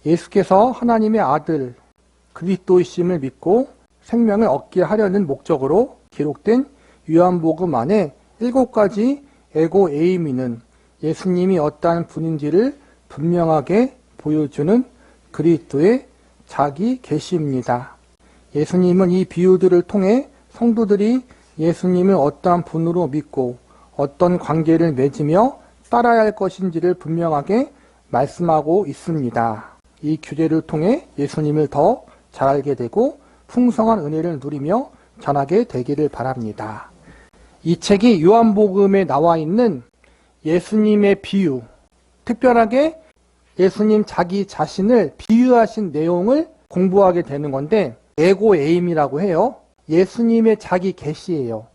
예수께서 하나님의 아들 그리스도이심을 믿고 생명을 얻게 하려는 목적으로 기록된 요한복음 안에 7가지 에고 에이미는 예수님이 어떠한 분인지를 분명하게 보여주는 그리스도의 자기 계시입니다. 예수님은 이 비유들을 통해 성도들이 예수님을 어떠한 분으로 믿고 어떤 관계를 맺으며 따라야 할 것인지를 분명하게 말씀하고 있습니다. 이 규제를 통해 예수님을 더 잘 알게 되고 풍성한 은혜를 누리며 전하게 되기를 바랍니다. 이 책이 요한복음에 나와 있는 예수님의 비유, 특별하게 예수님 자기 자신을 비유하신 내용을 공부하게 되는 건데 에고 에임이라고 해요. 예수님의 자기 계시예요.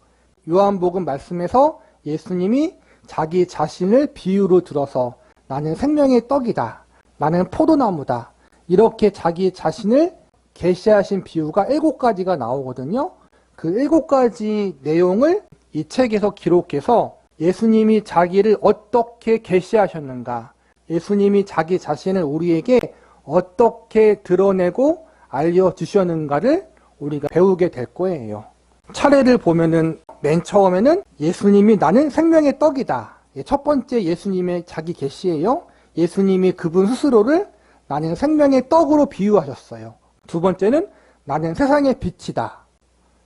요한복음 말씀에서 예수님이 자기 자신을 비유로 들어서 나는 생명의 떡이다. 나는 포도나무다. 이렇게 자기 자신을 계시하신 비유가 7가지가 나오거든요. 그 7가지 내용을 이 책에서 기록해서 예수님이 자기를 어떻게 계시하셨는가, 예수님이 자기 자신을 우리에게 어떻게 드러내고 알려주셨는가를 우리가 배우게 될 거예요. 차례를 보면은 맨 처음에는 예수님이 나는 생명의 떡이다. 첫 번째 예수님의 자기 계시예요. 예수님이 그분 스스로를 나는 생명의 떡으로 비유하셨어요. 두 번째는 나는 세상의 빛이다.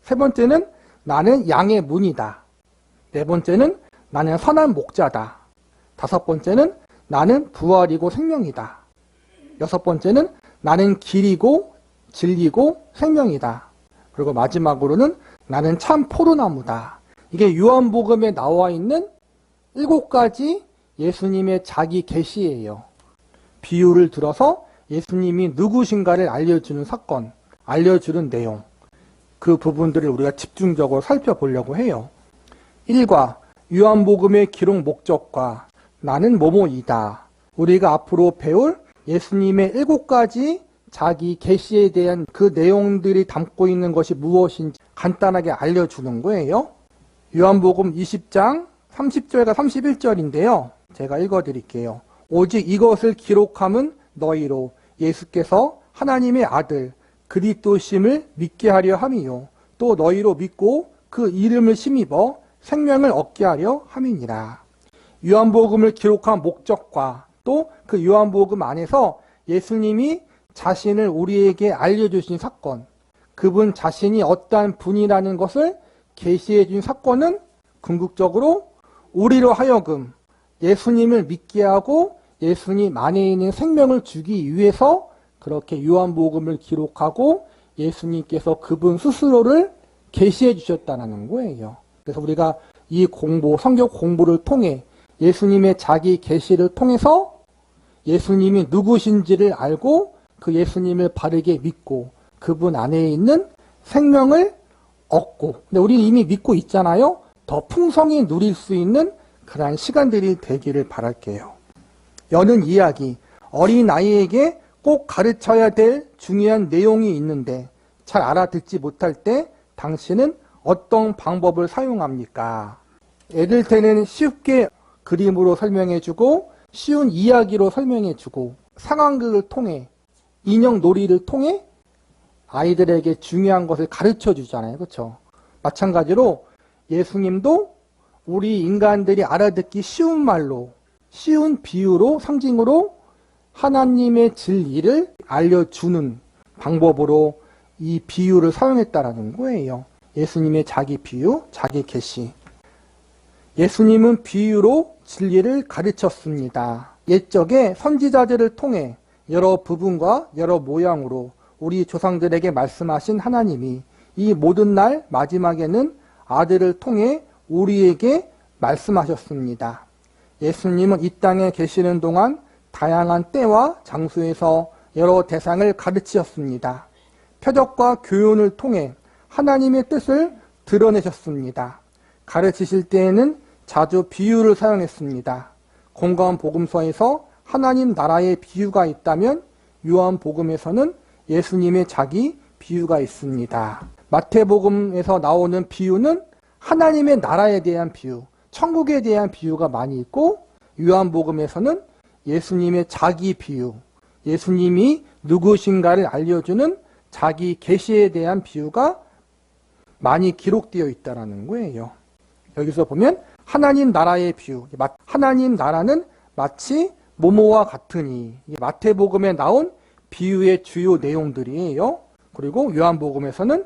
세 번째는 나는 양의 문이다. 네 번째는 나는 선한 목자다. 다섯 번째는 나는 부활이고 생명이다. 여섯 번째는 나는 길이고 진리고 생명이다. 그리고 마지막으로는 나는 참 포도나무다. 이게 요한복음에 나와 있는 7가지 예수님의 자기 계시예요. 비유를 들어서 예수님이 누구신가를 알려주는 사건, 알려주는 내용, 그 부분들을 우리가 집중적으로 살펴보려고 해요. 1과 요한복음의 기록 목적과 나는 뭐뭐이다. 우리가 앞으로 배울 예수님의 7가지 자기 계시에 대한 그 내용들이 담고 있는 것이 무엇인지 간단하게 알려주는 거예요. 요한복음 20장 30절과 31절인데요. 제가 읽어드릴게요. 오직 이것을 기록함은 너희로 예수께서 하나님의 아들 그리스도심을 믿게 하려 함이요 또 너희로 믿고 그 이름을 힘입어 생명을 얻게 하려 함이니라. 요한복음을 기록한 목적과 또 그 요한복음 안에서 예수님이 자신을 우리에게 알려주신 사건, 그분 자신이 어떠한 분이라는 것을 계시해 준 사건은 궁극적으로 우리로 하여금 예수님을 믿게 하고 예수님 안에 있는 생명을 주기 위해서 그렇게 요한복음을 기록하고 예수님께서 그분 스스로를 계시해 주셨다는 거예요. 그래서 우리가 이 공부, 성경 공부를 통해 예수님의 자기 계시를 통해서 예수님이 누구신지를 알고 그 예수님을 바르게 믿고 그분 안에 있는 생명을 얻고, 근데 우리는 이미 믿고 있잖아요. 더 풍성히 누릴 수 있는 그러한 시간들이 되기를 바랄게요. 여는 이야기, 어린아이에게 꼭 가르쳐야 될 중요한 내용이 있는데 잘 알아듣지 못할 때 당신은 어떤 방법을 사용합니까? 애들한테는 쉽게 그림으로 설명해주고 쉬운 이야기로 설명해주고 상황극을 통해 인형 놀이를 통해 아이들에게 중요한 것을 가르쳐주잖아요. 그렇죠? 마찬가지로 예수님도 우리 인간들이 알아듣기 쉬운 말로 쉬운 비유로 상징으로 하나님의 진리를 알려주는 방법으로 이 비유를 사용했다라는 거예요. 예수님의 자기 비유, 자기 계시. 예수님은 비유로 진리를 가르쳤습니다. 옛적에 선지자들을 통해 여러 부분과 여러 모양으로 우리 조상들에게 말씀하신 하나님이 이 모든 날 마지막에는 아들을 통해 우리에게 말씀하셨습니다. 예수님은 이 땅에 계시는 동안 다양한 때와 장소에서 여러 대상을 가르치셨습니다. 표적과 교훈을 통해 하나님의 뜻을 드러내셨습니다. 가르치실 때에는 자주 비유를 사용했습니다. 공관복음서에서 하나님 나라의 비유가 있다면 요한복음에서는 예수님의 자기 비유가 있습니다. 마태복음에서 나오는 비유는 하나님의 나라에 대한 비유, 천국에 대한 비유가 많이 있고 요한복음에서는 예수님의 자기 비유, 예수님이 누구신가를 알려주는 자기 계시에 대한 비유가 많이 기록되어 있다는 거예요. 여기서 보면 하나님 나라의 비유, 하나님 나라는 마치 모모와 같으니, 마태복음에 나온 비유의 주요 내용들이에요. 그리고 요한복음에서는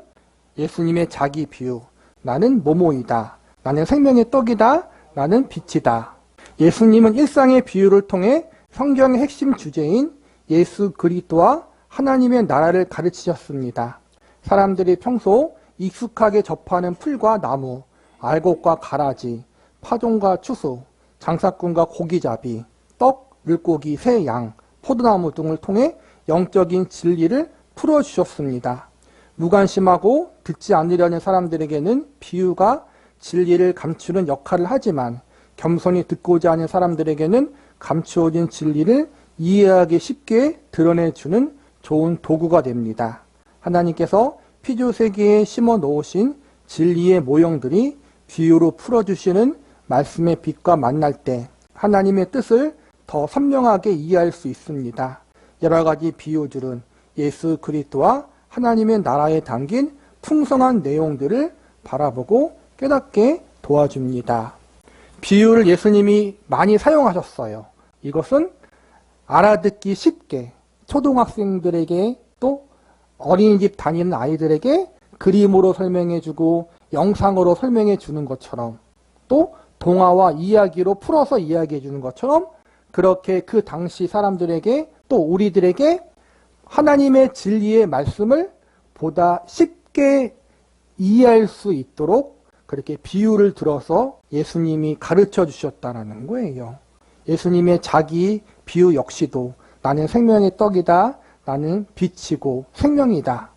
예수님의 자기 비유, 나는 모모이다, 나는 생명의 떡이다, 나는 빛이다. 예수님은 일상의 비유를 통해 성경의 핵심 주제인 예수 그리스도와 하나님의 나라를 가르치셨습니다. 사람들이 평소 익숙하게 접하는 풀과 나무, 알곡과 가라지, 파종과 추수, 장사꾼과 고기잡이, 떡, 물고기, 새, 양, 포도나무 등을 통해 영적인 진리를 풀어주셨습니다. 무관심하고 듣지 않으려는 사람들에게는 비유가 진리를 감추는 역할을 하지만 겸손히 듣고자 하는 사람들에게는 감추어진 진리를 이해하기 쉽게 드러내주는 좋은 도구가 됩니다. 하나님께서 피조세계에 심어 놓으신 진리의 모형들이 비유로 풀어주시는 말씀의 빛과 만날 때 하나님의 뜻을 더 선명하게 이해할 수 있습니다. 여러 가지 비유들은 예수 그리스도와 하나님의 나라에 담긴 풍성한 내용들을 바라보고 깨닫게 도와줍니다. 비유를 예수님이 많이 사용하셨어요. 이것은 알아듣기 쉽게 초등학생들에게 또 어린이집 다니는 아이들에게 그림으로 설명해주고 영상으로 설명해주는 것처럼 또 동화와 이야기로 풀어서 이야기해주는 것처럼 그렇게 그 당시 사람들에게 또 우리들에게 하나님의 진리의 말씀을 보다 쉽게 이해할 수 있도록 그렇게 비유를 들어서 예수님이 가르쳐 주셨다는 거예요. 예수님의 자기 비유 역시도 나는 생명의 떡이다, 나는 빛이고 생명이다,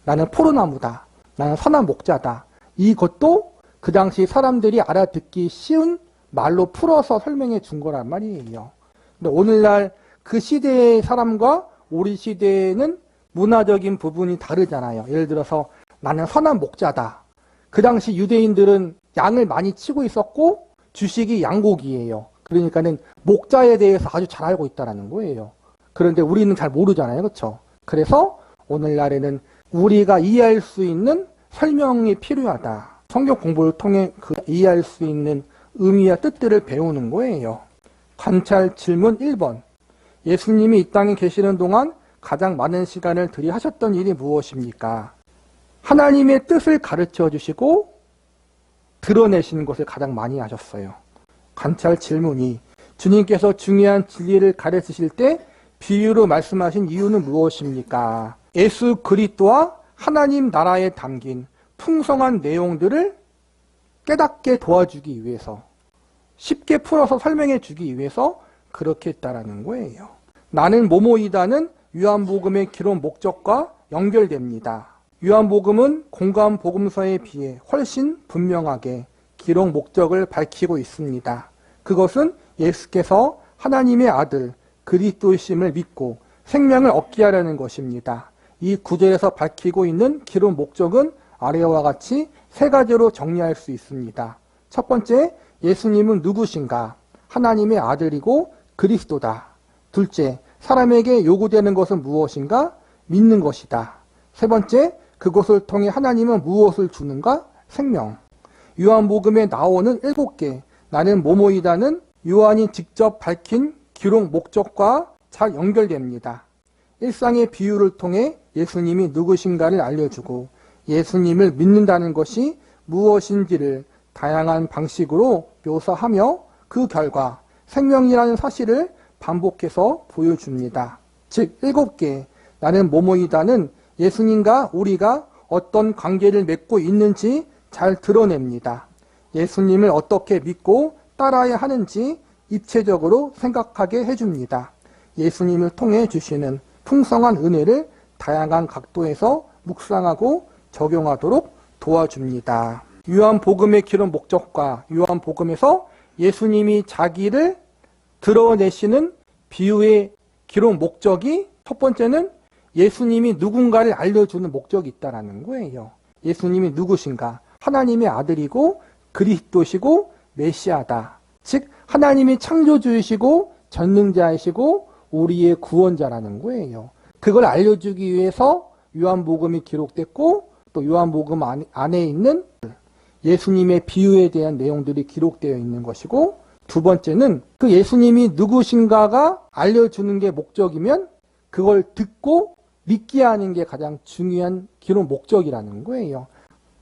나는 포도나무다, 나는 선한 목자다. 이것도 그 당시 사람들이 알아듣기 쉬운 말로 풀어서 설명해 준 거란 말이에요. 근데 오늘날 그 시대의 사람과 우리 시대에는 문화적인 부분이 다르잖아요. 예를 들어서 나는 선한 목자다. 그 당시 유대인들은 양을 많이 치고 있었고 주식이 양고기예요. 그러니까는 목자에 대해서 아주 잘 알고 있다는 거예요. 그런데 우리는 잘 모르잖아요. 그렇죠? 그래서 오늘날에는 우리가 이해할 수 있는 설명이 필요하다. 성경 공부를 통해 그 이해할 수 있는 의미와 뜻들을 배우는 거예요. 관찰 질문 1번. 예수님이 이 땅에 계시는 동안 가장 많은 시간을 들이하셨던 일이 무엇입니까? 하나님의 뜻을 가르쳐 주시고 드러내시는 것을 가장 많이 하셨어요. 관찰 질문 2. 주님께서 중요한 진리를 가르치실 때 비유로 말씀하신 이유는 무엇입니까? 예수 그리스도와 하나님 나라에 담긴 풍성한 내용들을 깨닫게 도와주기 위해서, 쉽게 풀어서 설명해 주기 위해서 그렇게 했다라는 거예요. 나는 뭐뭐이다는 요한복음의 기록 목적과 연결됩니다. 요한복음은 공관 복음서에 비해 훨씬 분명하게 기록 목적을 밝히고 있습니다. 그것은 예수께서 하나님의 아들 그리스도이심을 믿고 생명을 얻게 하려는 것입니다. 이 구절에서 밝히고 있는 기록 목적은 아래와 같이 세 가지로 정리할 수 있습니다. 첫 번째, 예수님은 누구신가? 하나님의 아들이고 그리스도다. 둘째, 사람에게 요구되는 것은 무엇인가? 믿는 것이다. 세 번째, 그것을 통해 하나님은 무엇을 주는가? 생명. 요한복음에 나오는 7개 나는 뭐뭐이다는 요한이 직접 밝힌 기록 목적과 잘 연결됩니다. 일상의 비유를 통해 예수님이 누구신가를 알려주고 예수님을 믿는다는 것이 무엇인지를 다양한 방식으로 묘사하며 그 결과 생명이라는 사실을 반복해서 보여줍니다. 즉 7개 나는 뭐뭐이다는 예수님과 우리가 어떤 관계를 맺고 있는지 잘 드러냅니다. 예수님을 어떻게 믿고 따라야 하는지 입체적으로 생각하게 해줍니다. 예수님을 통해 주시는 풍성한 은혜를 다양한 각도에서 묵상하고 적용하도록 도와줍니다. 요한복음의 기록 목적과 요한복음에서 예수님이 자기를 드러내시는 비유의 기록 목적이 첫 번째는 예수님이 누군가를 알려주는 목적이 있다는 거예요. 예수님이 누구신가? 하나님의 아들이고 그리스도시고 메시아다. 즉 하나님이 창조주이시고 전능자이시고 우리의 구원자라는 거예요. 그걸 알려주기 위해서 요한복음이 기록됐고 또 요한복음 안에 있는 예수님의 비유에 대한 내용들이 기록되어 있는 것이고, 두 번째는 그 예수님이 누구신가가 알려주는 게 목적이면 그걸 듣고 믿게 하는 게 가장 중요한 기록 목적이라는 거예요.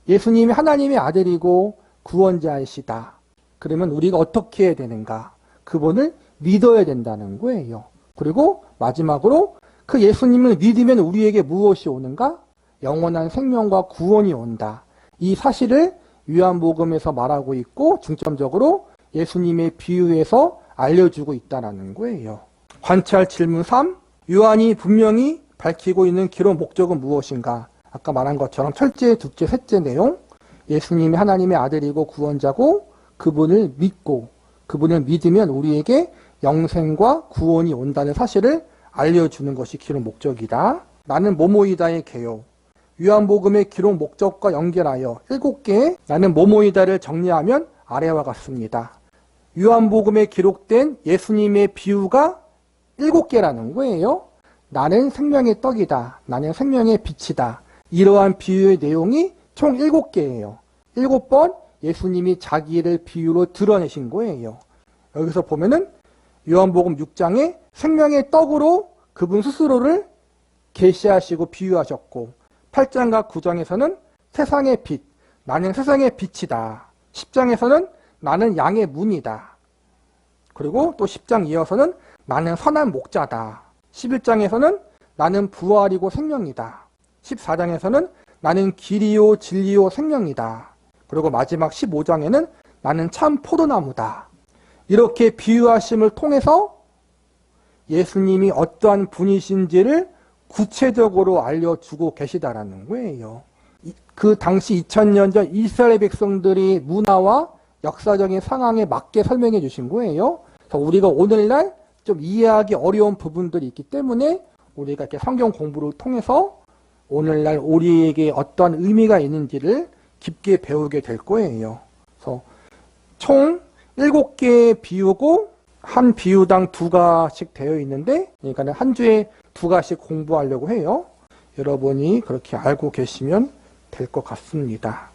예수님이 하나님의 아들이고 구원자이시다. 그러면 우리가 어떻게 해야 되는가? 그분을 믿어야 된다는 거예요. 그리고 마지막으로 그 예수님을 믿으면 우리에게 무엇이 오는가? 영원한 생명과 구원이 온다. 이 사실을 요한복음에서 말하고 있고 중점적으로 예수님의 비유에서 알려주고 있다는 거예요. 관찰 질문 3. 요한이 분명히 밝히고 있는 기록 목적은 무엇인가? 아까 말한 것처럼 첫째, 둘째, 셋째 내용. 예수님이 하나님의 아들이고 구원자고 그분을 믿고 그분을 믿으면 우리에게 영생과 구원이 온다는 사실을 알려주는 것이 기록 목적이다. 나는 뭐뭐이다의 개요. 요한복음의 기록 목적과 연결하여 7개의 나는 뭐뭐이다를 정리하면 아래와 같습니다. 요한복음에 기록된 예수님의 비유가 7개라는 거예요. 나는 생명의 떡이다. 나는 생명의 빛이다. 이러한 비유의 내용이 총 7개예요. 7번 예수님이 자기를 비유로 드러내신 거예요. 여기서 보면은 요한복음 6장에 생명의 떡으로 그분 스스로를 계시하시고 비유하셨고, 8장과 9장에서는 세상의 빛, 나는 세상의 빛이다. 10장에서는 나는 양의 문이다. 그리고 또 10장 이어서는 나는 선한 목자다. 11장에서는 나는 부활이고 생명이다. 14장에서는 나는 길이요 진리요 생명이다. 그리고 마지막 15장에는 나는 참 포도나무다. 이렇게 비유하심을 통해서 예수님이 어떠한 분이신지를 구체적으로 알려주고 계시다라는 거예요. 그 당시 2000년 전 이스라엘 백성들이 문화와 역사적인 상황에 맞게 설명해 주신 거예요. 그래서 우리가 오늘날 좀 이해하기 어려운 부분들이 있기 때문에 우리가 이렇게 성경 공부를 통해서 오늘날 우리에게 어떤 의미가 있는지를 깊게 배우게 될 거예요. 그래서 총 7개의 비유고 한 비유당 2가씩 되어 있는데, 그러니까 한 주에 2가씩 공부하려고 해요. 여러분이 그렇게 알고 계시면 될 것 같습니다.